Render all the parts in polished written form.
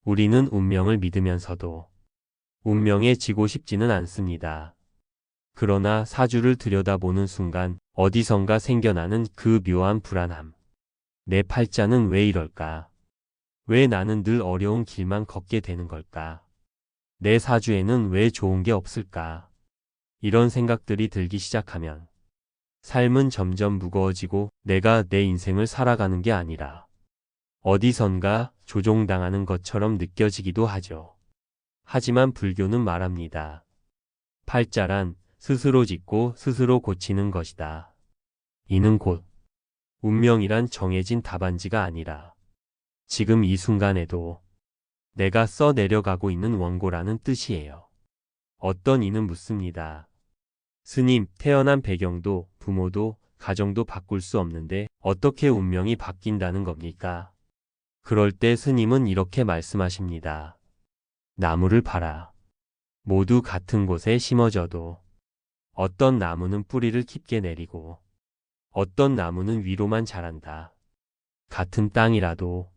우리는 운명을 믿으면서도 운명에 지고 싶지는 않습니다. 그러나 사주를 들여다보는 순간 어디선가 생겨나는 그 묘한 불안함. 내 팔자는 왜 이럴까? 왜 나는 늘 어려운 길만 걷게 되는 걸까? 내 사주에는 왜 좋은 게 없을까? 이런 생각들이 들기 시작하면 삶은 점점 무거워지고 내가 내 인생을 살아가는 게 아니라 어디선가 조종당하는 것처럼 느껴지기도 하죠. 하지만 불교는 말합니다. 팔자란 스스로 짓고 스스로 고치는 것이다. 이는 곧 운명이란 정해진 답안지가 아니라 지금 이 순간에도 내가 써 내려가고 있는 원고라는 뜻이에요. 어떤 이는 묻습니다. 스님, 태어난 배경도 부모도 가정도 바꿀 수 없는데 어떻게 운명이 바뀐다는 겁니까? 그럴 때 스님은 이렇게 말씀하십니다. 나무를 봐라. 모두 같은 곳에 심어져도 어떤 나무는 뿌리를 깊게 내리고 어떤 나무는 위로만 자란다. 같은 땅이라도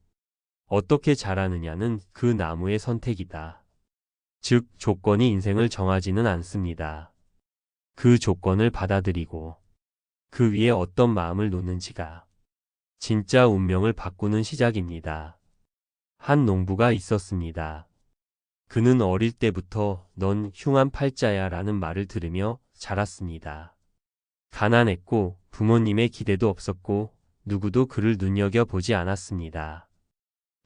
어떻게 자라느냐는 그 나무의 선택이다. 즉, 조건이 인생을 정하지는 않습니다. 그 조건을 받아들이고 그 위에 어떤 마음을 놓는지가 진짜 운명을 바꾸는 시작입니다. 한 농부가 있었습니다. 그는 어릴 때부터 넌 흉한 팔자야 라는 말을 들으며 자랐습니다. 가난했고 부모님의 기대도 없었고 누구도 그를 눈여겨보지 않았습니다.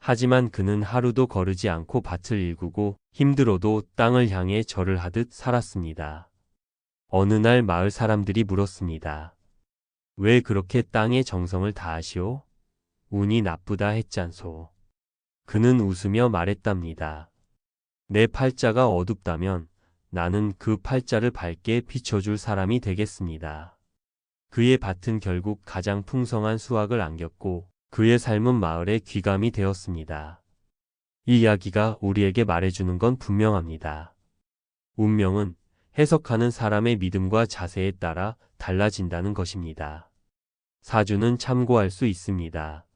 하지만 그는 하루도 거르지 않고 밭을 일구고 힘들어도 땅을 향해 절을 하듯 살았습니다. 어느 날 마을 사람들이 물었습니다. 왜 그렇게 땅에 정성을 다하시오? 운이 나쁘다 했잖소. 그는 웃으며 말했답니다. 내 팔자가 어둡다면 나는 그 팔자를 밝게 비춰줄 사람이 되겠습니다. 그의 밭은 결국 가장 풍성한 수확을 안겼고 그의 삶은 마을의 귀감이 되었습니다. 이 이야기가 우리에게 말해주는 건 분명합니다. 운명은 해석하는 사람의 믿음과 자세에 따라 달라진다는 것입니다. 사주는 참고할 수 있습니다.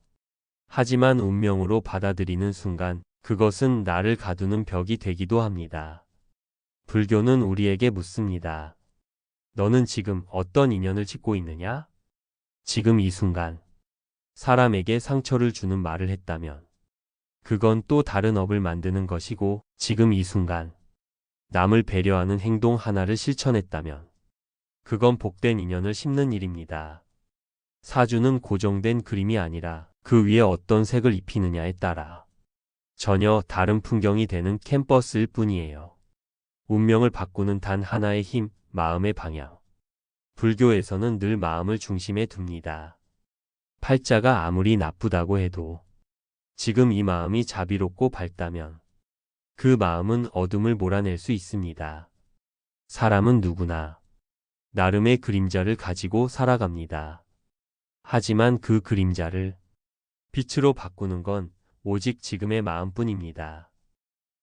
하지만 운명으로 받아들이는 순간 그것은 나를 가두는 벽이 되기도 합니다. 불교는 우리에게 묻습니다. 너는 지금 어떤 인연을 짓고 있느냐? 지금 이 순간 사람에게 상처를 주는 말을 했다면 그건 또 다른 업을 만드는 것이고 지금 이 순간 남을 배려하는 행동 하나를 실천했다면 그건 복된 인연을 심는 일입니다. 사주는 고정된 그림이 아니라 그 위에 어떤 색을 입히느냐에 따라 전혀 다른 풍경이 되는 캔버스일 뿐이에요. 운명을 바꾸는 단 하나의 힘, 마음의 방향. 불교에서는 늘 마음을 중심에 둡니다. 팔자가 아무리 나쁘다고 해도 지금 이 마음이 자비롭고 밝다면 그 마음은 어둠을 몰아낼 수 있습니다. 사람은 누구나 나름의 그림자를 가지고 살아갑니다. 하지만 그 그림자를 빛으로 바꾸는 건 오직 지금의 마음뿐입니다.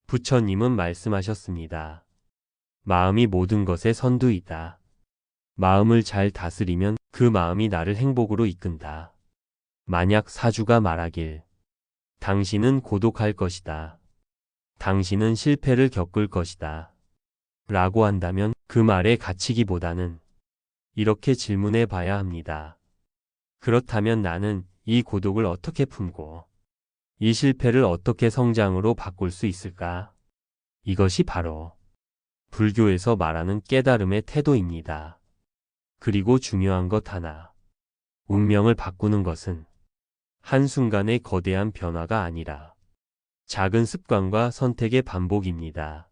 부처님은 말씀하셨습니다. 마음이 모든 것의 선두이다. 마음을 잘 다스리면 그 마음이 나를 행복으로 이끈다. 만약 사주가 말하길 당신은 고독할 것이다. 당신은 실패를 겪을 것이다. 라고 한다면 그 말에 갇히기보다는 이렇게 질문해 봐야 합니다. 그렇다면 나는 이 고독을 어떻게 품고 이 실패를 어떻게 성장으로 바꿀 수 있을까? 이것이 바로 불교에서 말하는 깨달음의 태도입니다. 그리고 중요한 것 하나. 운명을 바꾸는 것은 한순간의 거대한 변화가 아니라 작은 습관과 선택의 반복입니다.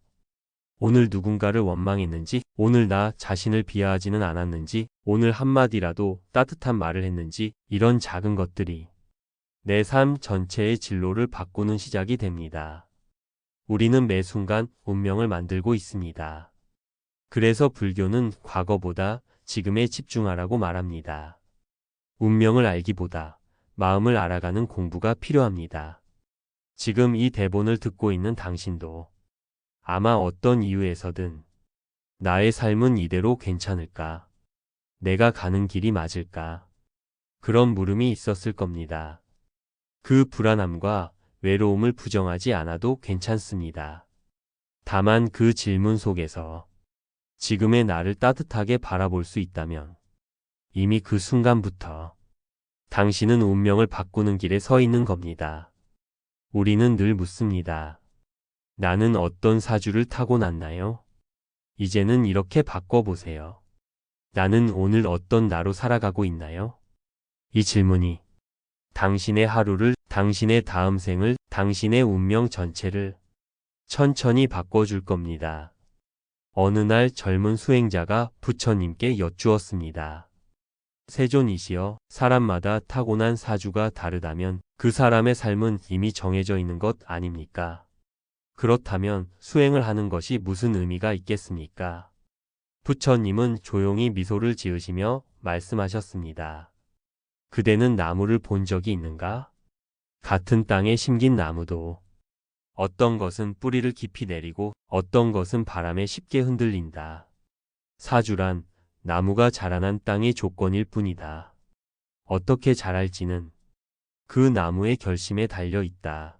오늘 누군가를 원망했는지, 오늘 나 자신을 비하하지는 않았는지, 오늘 한마디라도 따뜻한 말을 했는지, 이런 작은 것들이 내 삶 전체의 진로를 바꾸는 시작이 됩니다. 우리는 매 순간 운명을 만들고 있습니다. 그래서 불교는 과거보다 지금에 집중하라고 말합니다. 운명을 알기보다 마음을 알아가는 공부가 필요합니다. 지금 이 대본을 듣고 있는 당신도 아마 어떤 이유에서든 나의 삶은 이대로 괜찮을까? 내가 가는 길이 맞을까? 그런 물음이 있었을 겁니다. 그 불안함과 외로움을 부정하지 않아도 괜찮습니다. 다만 그 질문 속에서 지금의 나를 따뜻하게 바라볼 수 있다면 이미 그 순간부터 당신은 운명을 바꾸는 길에 서 있는 겁니다. 우리는 늘 묻습니다. 나는 어떤 사주를 타고났나요? 이제는 이렇게 바꿔보세요. 나는 오늘 어떤 나로 살아가고 있나요? 이 질문이 당신의 하루를, 당신의 다음 생을, 당신의 운명 전체를 천천히 바꿔줄 겁니다. 어느 날 젊은 수행자가 부처님께 여쭈었습니다. 세존이시여, 사람마다 타고난 사주가 다르다면 그 사람의 삶은 이미 정해져 있는 것 아닙니까? 그렇다면 수행을 하는 것이 무슨 의미가 있겠습니까? 부처님은 조용히 미소를 지으시며 말씀하셨습니다. 그대는 나무를 본 적이 있는가? 같은 땅에 심긴 나무도 어떤 것은 뿌리를 깊이 내리고 어떤 것은 바람에 쉽게 흔들린다. 사주란 나무가 자라난 땅의 조건일 뿐이다. 어떻게 자랄지는 그 나무의 결심에 달려 있다.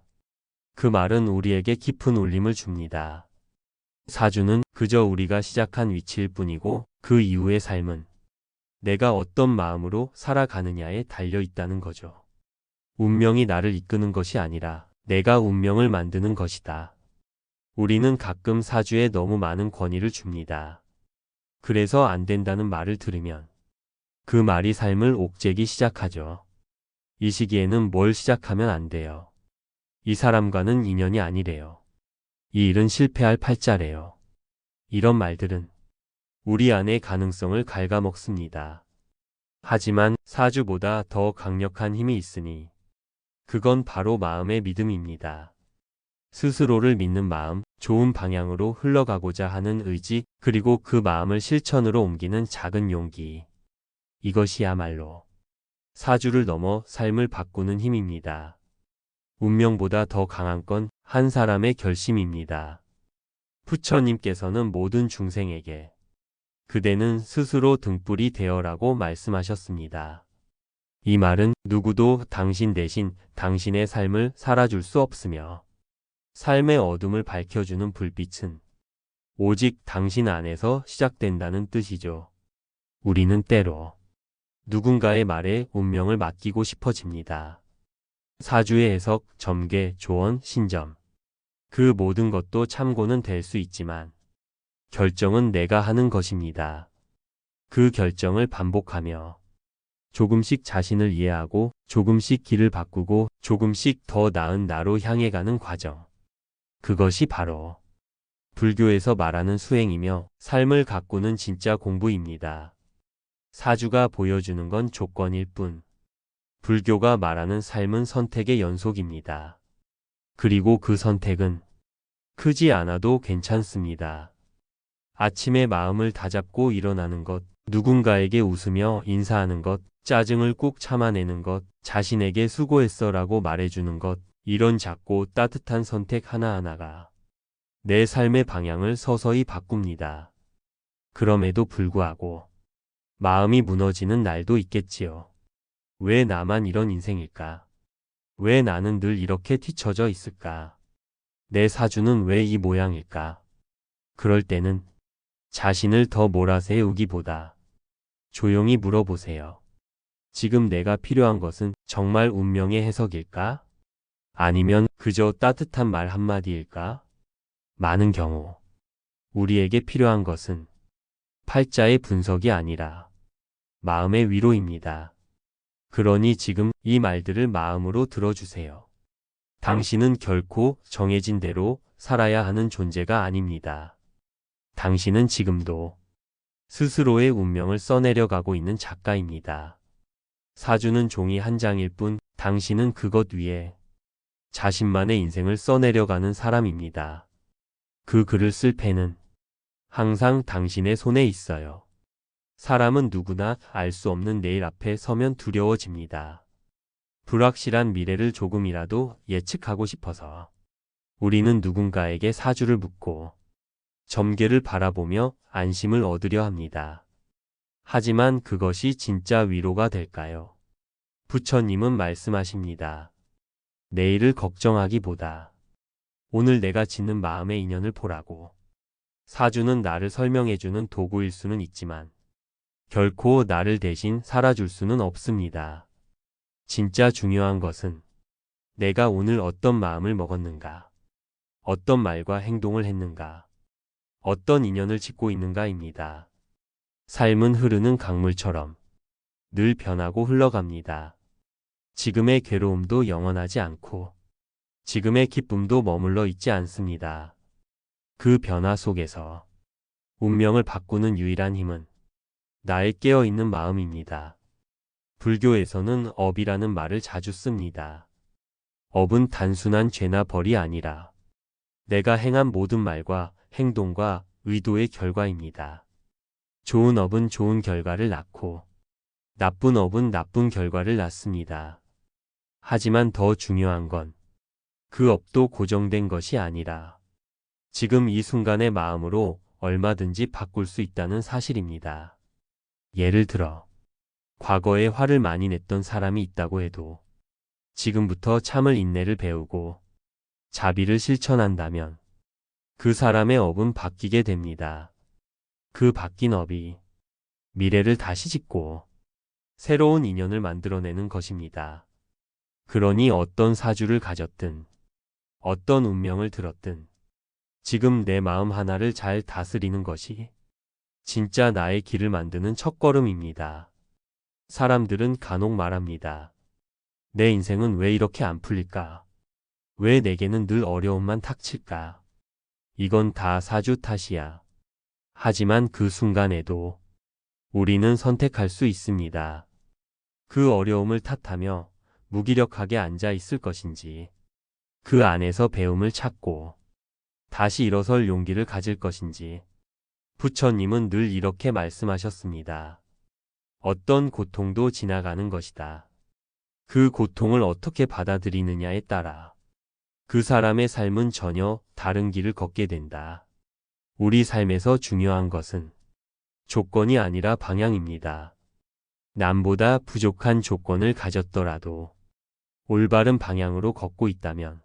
그 말은 우리에게 깊은 울림을 줍니다. 사주는 그저 우리가 시작한 위치일 뿐이고 그 이후의 삶은 내가 어떤 마음으로 살아가느냐에 달려 있다는 거죠. 운명이 나를 이끄는 것이 아니라 내가 운명을 만드는 것이다. 우리는 가끔 사주에 너무 많은 권위를 줍니다. 그래서 안 된다는 말을 들으면 그 말이 삶을 옥죄기 시작하죠. 이 시기에는 뭘 시작하면 안 돼요. 이 사람과는 인연이 아니래요. 이 일은 실패할 팔자래요. 이런 말들은 우리 안의 가능성을 갉아먹습니다. 하지만 사주보다 더 강력한 힘이 있으니 그건 바로 마음의 믿음입니다. 스스로를 믿는 마음, 좋은 방향으로 흘러가고자 하는 의지, 그리고 그 마음을 실천으로 옮기는 작은 용기. 이것이야말로 사주를 넘어 삶을 바꾸는 힘입니다. 운명보다 더 강한 건 한 사람의 결심입니다. 부처님께서는 모든 중생에게 그대는 스스로 등불이 되어라고 말씀하셨습니다. 이 말은 누구도 당신 대신 당신의 삶을 살아줄 수 없으며 삶의 어둠을 밝혀주는 불빛은 오직 당신 안에서 시작된다는 뜻이죠. 우리는 때로 누군가의 말에 운명을 맡기고 싶어집니다. 사주의 해석, 점괘, 조언, 신점. 그 모든 것도 참고는 될 수 있지만 결정은 내가 하는 것입니다. 그 결정을 반복하며 조금씩 자신을 이해하고 조금씩 길을 바꾸고 조금씩 더 나은 나로 향해 가는 과정. 그것이 바로 불교에서 말하는 수행이며 삶을 가꾸는 진짜 공부입니다. 사주가 보여주는 건 조건일 뿐. 불교가 말하는 삶은 선택의 연속입니다. 그리고 그 선택은 크지 않아도 괜찮습니다. 아침에 마음을 다잡고 일어나는 것, 누군가에게 웃으며 인사하는 것, 짜증을 꾹 참아내는 것, 자신에게 수고했어라고 말해주는 것, 이런 작고 따뜻한 선택 하나하나가 내 삶의 방향을 서서히 바꿉니다. 그럼에도 불구하고 마음이 무너지는 날도 있겠지요. 왜 나만 이런 인생일까? 왜 나는 늘 이렇게 뒤처져 있을까? 내 사주는 왜 이 모양일까? 그럴 때는 자신을 더 몰아세우기보다 조용히 물어보세요. 지금 내가 필요한 것은 정말 운명의 해석일까? 아니면 그저 따뜻한 말 한마디일까? 많은 경우 우리에게 필요한 것은 팔자의 분석이 아니라 마음의 위로입니다. 그러니 지금 이 말들을 마음으로 들어주세요. 당신은 결코 정해진 대로 살아야 하는 존재가 아닙니다. 당신은 지금도 스스로의 운명을 써내려가고 있는 작가입니다. 사주는 종이 한 장일 뿐 당신은 그것 위에 자신만의 인생을 써내려가는 사람입니다. 그 글을 쓸 펜은 항상 당신의 손에 있어요. 사람은 누구나 알 수 없는 내일 앞에 서면 두려워집니다. 불확실한 미래를 조금이라도 예측하고 싶어서 우리는 누군가에게 사주를 묻고 점괘를 바라보며 안심을 얻으려 합니다. 하지만 그것이 진짜 위로가 될까요? 부처님은 말씀하십니다. 내일을 걱정하기보다 오늘 내가 짓는 마음의 인연을 보라고. 사주는 나를 설명해주는 도구일 수는 있지만 결코 나를 대신 살아줄 수는 없습니다. 진짜 중요한 것은 내가 오늘 어떤 마음을 먹었는가, 어떤 말과 행동을 했는가, 어떤 인연을 짓고 있는가입니다. 삶은 흐르는 강물처럼 늘 변하고 흘러갑니다. 지금의 괴로움도 영원하지 않고 지금의 기쁨도 머물러 있지 않습니다. 그 변화 속에서 운명을 바꾸는 유일한 힘은 나의 깨어있는 마음입니다. 불교에서는 업이라는 말을 자주 씁니다. 업은 단순한 죄나 벌이 아니라 내가 행한 모든 말과 행동과 의도의 결과입니다. 좋은 업은 좋은 결과를 낳고 나쁜 업은 나쁜 결과를 낳습니다. 하지만 더 중요한 건 그 업도 고정된 것이 아니라 지금 이 순간의 마음으로 얼마든지 바꿀 수 있다는 사실입니다. 예를 들어 과거에 화를 많이 냈던 사람이 있다고 해도 지금부터 참을 인내를 배우고 자비를 실천한다면 그 사람의 업은 바뀌게 됩니다. 그 바뀐 업이 미래를 다시 짓고 새로운 인연을 만들어내는 것입니다. 그러니 어떤 사주를 가졌든 어떤 운명을 들었든 지금 내 마음 하나를 잘 다스리는 것이 진짜 나의 길을 만드는 첫걸음입니다. 사람들은 간혹 말합니다. 내 인생은 왜 이렇게 안 풀릴까? 왜 내게는 늘 어려움만 닥칠까? 이건 다 사주 탓이야. 하지만 그 순간에도 우리는 선택할 수 있습니다. 그 어려움을 탓하며 무기력하게 앉아 있을 것인지, 그 안에서 배움을 찾고 다시 일어설 용기를 가질 것인지. 부처님은 늘 이렇게 말씀하셨습니다. 어떤 고통도 지나가는 것이다. 그 고통을 어떻게 받아들이느냐에 따라 그 사람의 삶은 전혀 다른 길을 걷게 된다. 우리 삶에서 중요한 것은 조건이 아니라 방향입니다. 남보다 부족한 조건을 가졌더라도 올바른 방향으로 걷고 있다면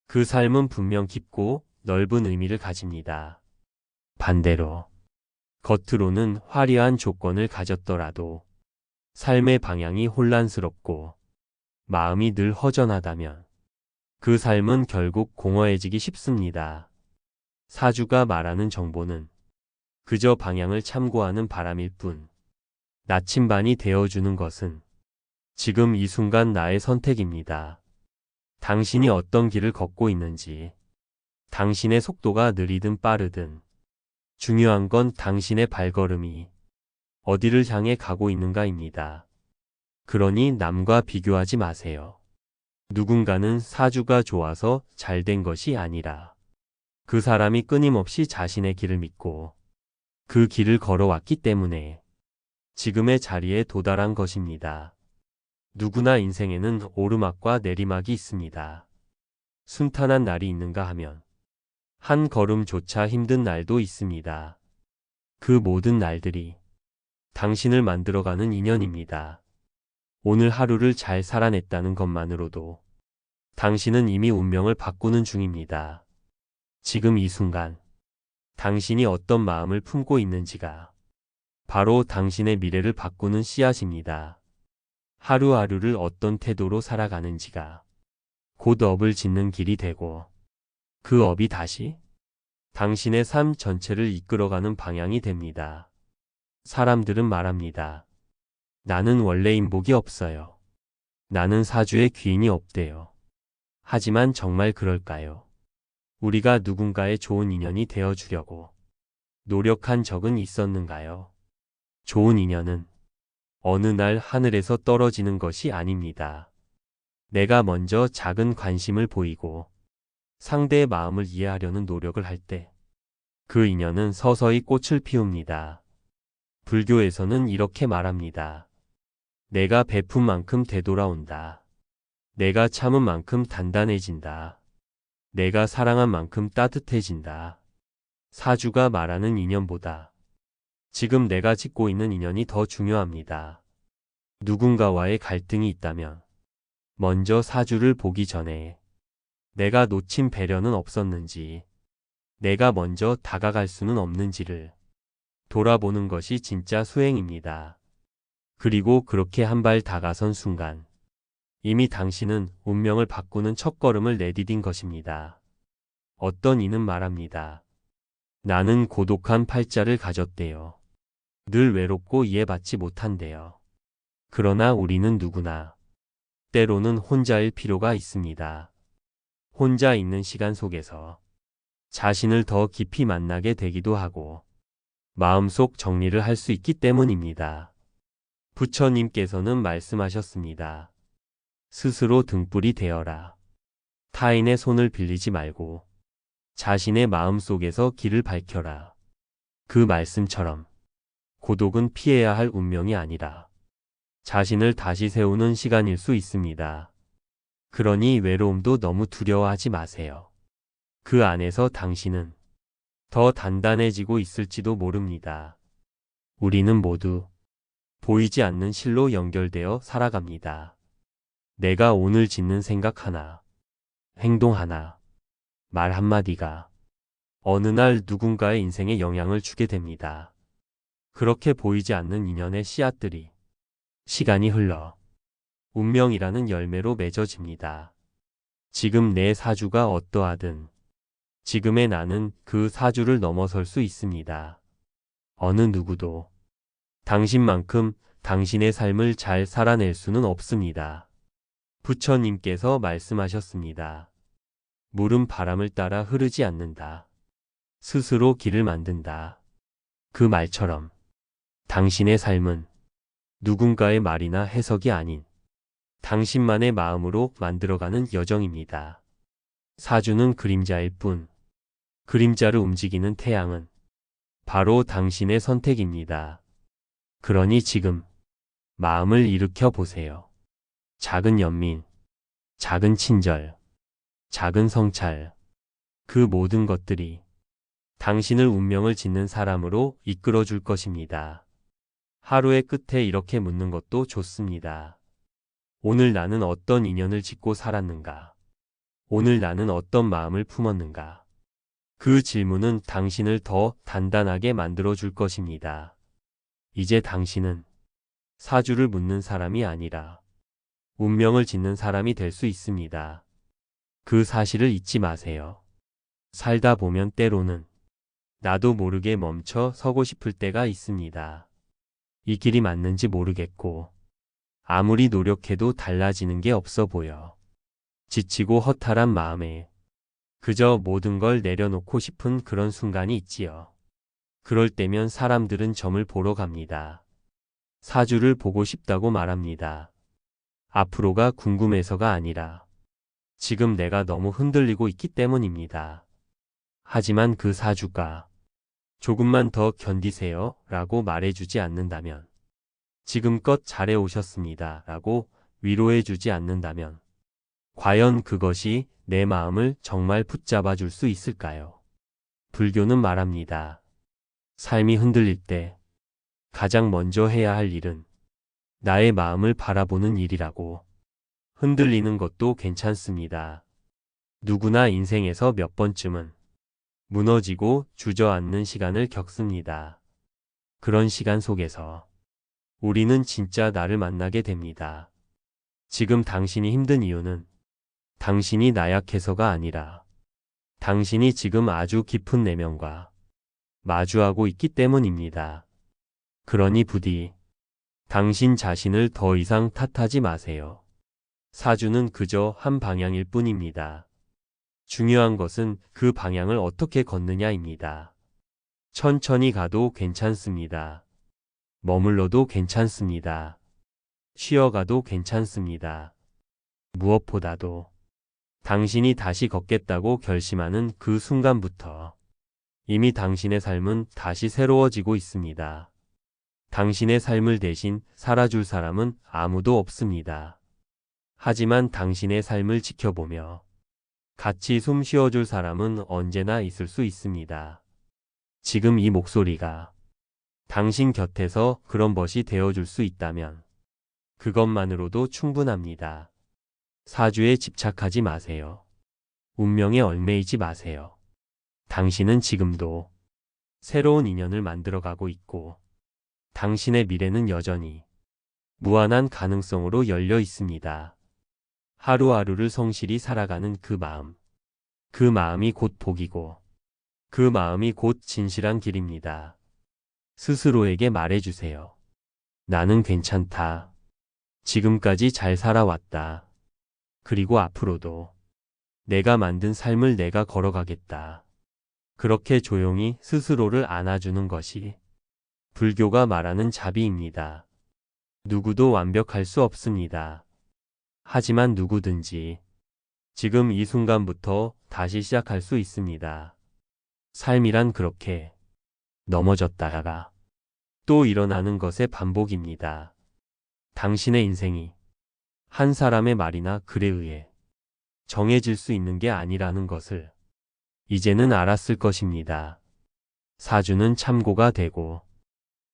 그 삶은 분명 깊고 넓은 의미를 가집니다. 반대로 겉으로는 화려한 조건을 가졌더라도 삶의 방향이 혼란스럽고 마음이 늘 허전하다면 그 삶은 결국 공허해지기 쉽습니다. 사주가 말하는 정보는 그저 방향을 참고하는 바람일 뿐, 나침반이 되어주는 것은 지금 이 순간 나의 선택입니다. 당신이 어떤 길을 걷고 있는지, 당신의 속도가 느리든 빠르든 중요한 건 당신의 발걸음이 어디를 향해 가고 있는가입니다. 그러니 남과 비교하지 마세요. 누군가는 사주가 좋아서 잘 된 것이 아니라 그 사람이 끊임없이 자신의 길을 믿고 그 길을 걸어왔기 때문에 지금의 자리에 도달한 것입니다. 누구나 인생에는 오르막과 내리막이 있습니다. 순탄한 날이 있는가 하면 한 걸음조차 힘든 날도 있습니다. 그 모든 날들이 당신을 만들어가는 인연입니다. 오늘 하루를 잘 살아냈다는 것만으로도 당신은 이미 운명을 바꾸는 중입니다. 지금 이 순간 당신이 어떤 마음을 품고 있는지가 바로 당신의 미래를 바꾸는 씨앗입니다. 하루하루를 어떤 태도로 살아가는지가 곧 업을 짓는 길이 되고 그 업이 다시 당신의 삶 전체를 이끌어가는 방향이 됩니다. 사람들은 말합니다. 나는 원래 인복이 없어요. 나는 사주에 귀인이 없대요. 하지만 정말 그럴까요? 우리가 누군가의 좋은 인연이 되어주려고 노력한 적은 있었는가요? 좋은 인연은 어느 날 하늘에서 떨어지는 것이 아닙니다. 내가 먼저 작은 관심을 보이고 상대의 마음을 이해하려는 노력을 할 때 그 인연은 서서히 꽃을 피웁니다. 불교에서는 이렇게 말합니다. 내가 베푼 만큼 되돌아온다. 내가 참은 만큼 단단해진다. 내가 사랑한 만큼 따뜻해진다. 사주가 말하는 인연보다 지금 내가 짓고 있는 인연이 더 중요합니다. 누군가와의 갈등이 있다면 먼저 사주를 보기 전에 내가 놓친 배려는 없었는지, 내가 먼저 다가갈 수는 없는지를 돌아보는 것이 진짜 수행입니다. 그리고 그렇게 한 발 다가선 순간 이미 당신은 운명을 바꾸는 첫걸음을 내디딘 것입니다. 어떤 이는 말합니다. 나는 고독한 팔자를 가졌대요. 늘 외롭고 이해받지 못한대요. 그러나 우리는 누구나 때로는 혼자일 필요가 있습니다. 혼자 있는 시간 속에서 자신을 더 깊이 만나게 되기도 하고 마음속 정리를 할 수 있기 때문입니다. 부처님께서는 말씀하셨습니다. 스스로 등불이 되어라. 타인의 손을 빌리지 말고 자신의 마음 속에서 길을 밝혀라. 그 말씀처럼 고독은 피해야 할 운명이 아니라 자신을 다시 세우는 시간일 수 있습니다. 그러니 외로움도 너무 두려워하지 마세요. 그 안에서 당신은 더 단단해지고 있을지도 모릅니다. 우리는 모두 보이지 않는 실로 연결되어 살아갑니다. 내가 오늘 짓는 생각 하나, 행동 하나, 말 한마디가 어느 날 누군가의 인생에 영향을 주게 됩니다. 그렇게 보이지 않는 인연의 씨앗들이 시간이 흘러 운명이라는 열매로 맺어집니다. 지금 내 사주가 어떠하든 지금의 나는 그 사주를 넘어설 수 있습니다. 어느 누구도 당신만큼 당신의 삶을 잘 살아낼 수는 없습니다. 부처님께서 말씀하셨습니다. 물은 바람을 따라 흐르지 않는다. 스스로 길을 만든다. 그 말처럼 당신의 삶은 누군가의 말이나 해석이 아닌 당신만의 마음으로 만들어가는 여정입니다. 사주는 그림자일 뿐, 그림자를 움직이는 태양은 바로 당신의 선택입니다. 그러니 지금 마음을 일으켜 보세요. 작은 연민, 작은 친절, 작은 성찰, 그 모든 것들이 당신을 운명을 짓는 사람으로 이끌어 줄 것입니다. 하루의 끝에 이렇게 묻는 것도 좋습니다. 오늘 나는 어떤 인연을 짓고 살았는가? 오늘 나는 어떤 마음을 품었는가? 그 질문은 당신을 더 단단하게 만들어 줄 것입니다. 이제 당신은 사주를 묻는 사람이 아니라 운명을 짓는 사람이 될 수 있습니다. 그 사실을 잊지 마세요. 살다 보면 때로는 나도 모르게 멈춰 서고 싶을 때가 있습니다. 이 길이 맞는지 모르겠고 아무리 노력해도 달라지는 게 없어 보여. 지치고 허탈한 마음에 그저 모든 걸 내려놓고 싶은 그런 순간이 있지요. 그럴 때면 사람들은 점을 보러 갑니다. 사주를 보고 싶다고 말합니다. 앞으로가 궁금해서가 아니라 지금 내가 너무 흔들리고 있기 때문입니다. 하지만 그 사주가 조금만 더 견디세요 라고 말해주지 않는다면, 지금껏 잘해오셨습니다 라고 위로해주지 않는다면 과연 그것이 내 마음을 정말 붙잡아 줄 수 있을까요? 불교는 말합니다. 삶이 흔들릴 때 가장 먼저 해야 할 일은 나의 마음을 바라보는 일이라고. 흔들리는 것도 괜찮습니다. 누구나 인생에서 몇 번쯤은 무너지고 주저앉는 시간을 겪습니다. 그런 시간 속에서 우리는 진짜 나를 만나게 됩니다. 지금 당신이 힘든 이유는 당신이 나약해서가 아니라 당신이 지금 아주 깊은 내면과 마주하고 있기 때문입니다. 그러니 부디 당신 자신을 더 이상 탓하지 마세요. 사주는 그저 한 방향일 뿐입니다. 중요한 것은 그 방향을 어떻게 걷느냐입니다. 천천히 가도 괜찮습니다. 머물러도 괜찮습니다. 쉬어가도 괜찮습니다. 무엇보다도 당신이 다시 걷겠다고 결심하는 그 순간부터 이미 당신의 삶은 다시 새로워지고 있습니다. 당신의 삶을 대신 살아줄 사람은 아무도 없습니다. 하지만 당신의 삶을 지켜보며 같이 숨 쉬어줄 사람은 언제나 있을 수 있습니다. 지금 이 목소리가 당신 곁에서 그런 벗이 되어줄 수 있다면 그것만으로도 충분합니다. 사주에 집착하지 마세요. 운명에 얽매이지 마세요. 당신은 지금도 새로운 인연을 만들어가고 있고, 당신의 미래는 여전히 무한한 가능성으로 열려 있습니다. 하루하루를 성실히 살아가는 그 마음. 그 마음이 곧 복이고, 그 마음이 곧 진실한 길입니다. 스스로에게 말해주세요. 나는 괜찮다. 지금까지 잘 살아왔다. 그리고 앞으로도 내가 만든 삶을 내가 걸어가겠다. 그렇게 조용히 스스로를 안아주는 것이 불교가 말하는 자비입니다. 누구도 완벽할 수 없습니다. 하지만 누구든지 지금 이 순간부터 다시 시작할 수 있습니다. 삶이란 그렇게 넘어졌다가 또 일어나는 것의 반복입니다. 당신의 인생이 한 사람의 말이나 글에 의해 정해질 수 있는 게 아니라는 것을 이제는 알았을 것입니다. 사주는 참고가 되고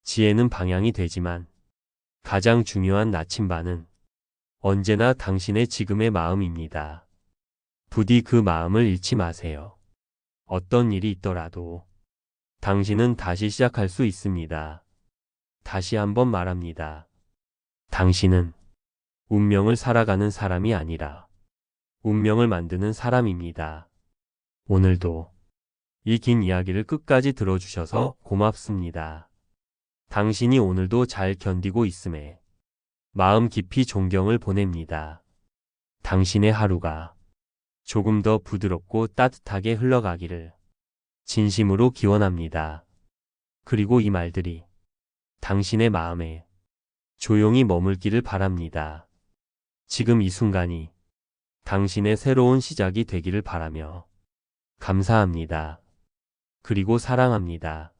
지혜는 방향이 되지만 가장 중요한 나침반은 언제나 당신의 지금의 마음입니다. 부디 그 마음을 잃지 마세요. 어떤 일이 있더라도 당신은 다시 시작할 수 있습니다. 다시 한번 말합니다. 당신은 운명을 살아가는 사람이 아니라 운명을 만드는 사람입니다. 오늘도 이 긴 이야기를 끝까지 들어주셔서 고맙습니다. 당신이 오늘도 잘 견디고 있음에 마음 깊이 존경을 보냅니다. 당신의 하루가 조금 더 부드럽고 따뜻하게 흘러가기를 진심으로 기원합니다. 그리고 이 말들이 당신의 마음에 조용히 머물기를 바랍니다. 지금 이 순간이 당신의 새로운 시작이 되기를 바라며 감사합니다. 그리고 사랑합니다.